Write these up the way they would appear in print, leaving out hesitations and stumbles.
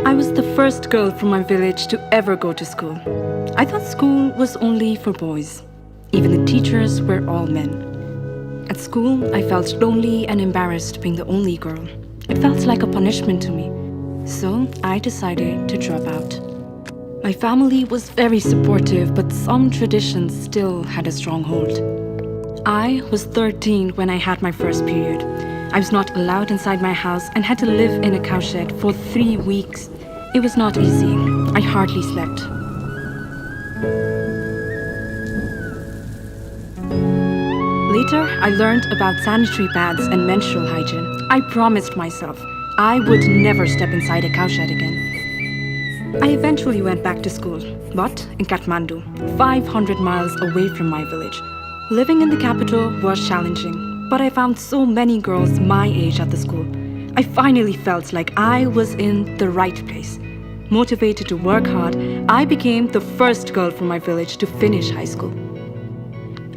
I was the first girl from my village to ever go to school. I thought school was only for boys. Even the teachers were all men. At school, I felt lonely and embarrassed being the only girl. It felt like a punishment to me. So I decided to drop out. My family was very supportive, but some traditions still had a strong hold. I was 13 when I had my first period. I was not allowed inside my house and had to live in a cowshed for 3 weeks. It was not easy. I hardly slept. Later, I learned about sanitary pads and menstrual hygiene. I promised myself I would never step inside a cowshed again. I eventually went back to school, but in Kathmandu, 500 miles away from my village. Living in the capital was challenging. But I found so many girls my age at the school. I finally felt like I was in the right place. Motivated to work hard, I became the first girl from my village to finish high school.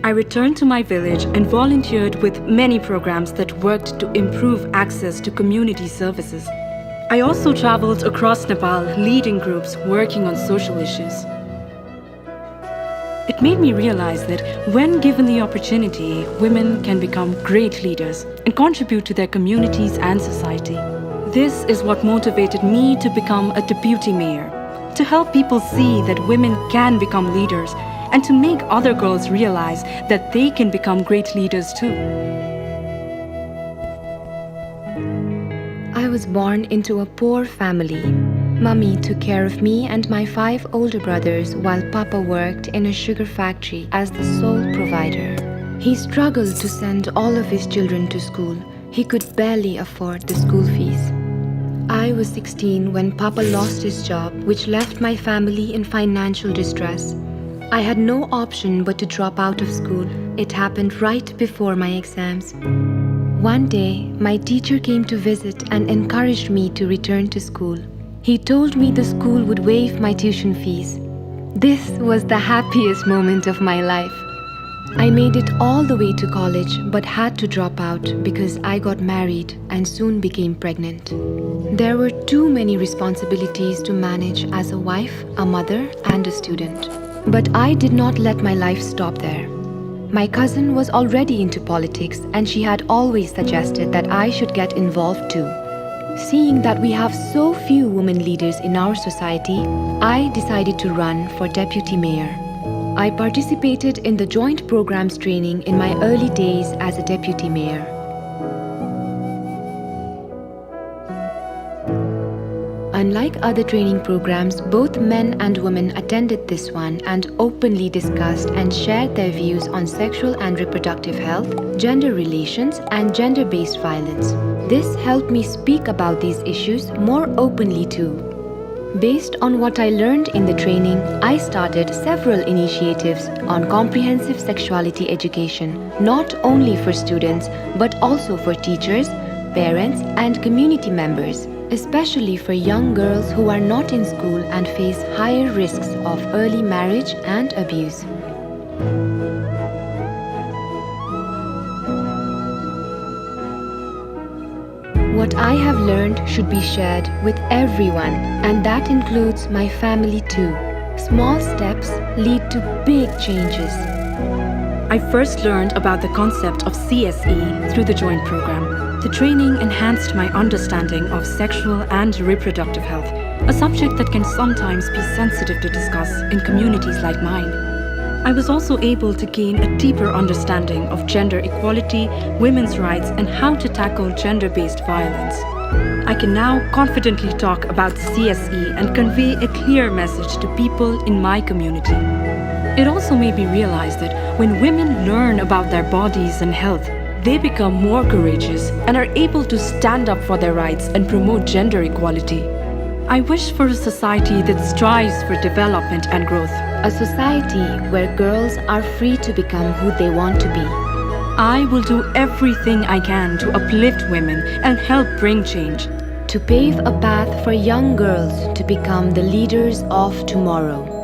I returned to my village and volunteered with many programs that worked to improve access to community services. I also traveled across Nepal, leading groups working on social issues. It made me realize that when given the opportunity, women can become great leaders and contribute to their communities and society. This is what motivated me to become a deputy mayor, to help people see that women can become leaders and to make other girls realize that they can become great leaders too. I was born into a poor family. Mummy took care of me and my 5 older brothers while Papa worked in a sugar factory as the sole provider. He struggled to send all of his children to school. He could barely afford the school fees. I was 16 when Papa lost his job, which left my family in financial distress. I had no option but to drop out of school. It happened right before my exams. One day, my teacher came to visit and encouraged me to return to school. He told me the school would waive my tuition fees. This was the happiest moment of my life. I made it all the way to college but had to drop out because I got married and soon became pregnant. There were too many responsibilities to manage as a wife, a mother, and a student. But I did not let my life stop there. My cousin was already into politics and she had always suggested that I should get involved too. Seeing that we have so few women leaders in our society, I decided to run for deputy mayor. I participated in the joint programs training in my early days as a deputy mayor. Unlike other training programs, both men and women attended this one and openly discussed and shared their views on sexual and reproductive health, gender relations, and gender-based violence. This helped me speak about these issues more openly too. Based on what I learned in the training, I started several initiatives on comprehensive sexuality education, not only for students, but also for teachers, parents, and community members, especially for young girls who are not in school and face higher risks of early marriage and abuse. What I have learned should be shared with everyone, and that includes my family too. Small steps lead to big changes. I first learned about the concept of CSE through the joint program. The training enhanced my understanding of sexual and reproductive health, a subject that can sometimes be sensitive to discuss in communities like mine. I was also able to gain a deeper understanding of gender equality, women's rights, and how to tackle gender-based violence. I can now confidently talk about CSE and convey a clear message to people in my community. It also made me realize that when women learn about their bodies and health, they become more courageous and are able to stand up for their rights and promote gender equality. I wish for a society that strives for development and growth. A society where girls are free to become who they want to be. I will do everything I can to uplift women and help bring change. To pave a path for young girls to become the leaders of tomorrow.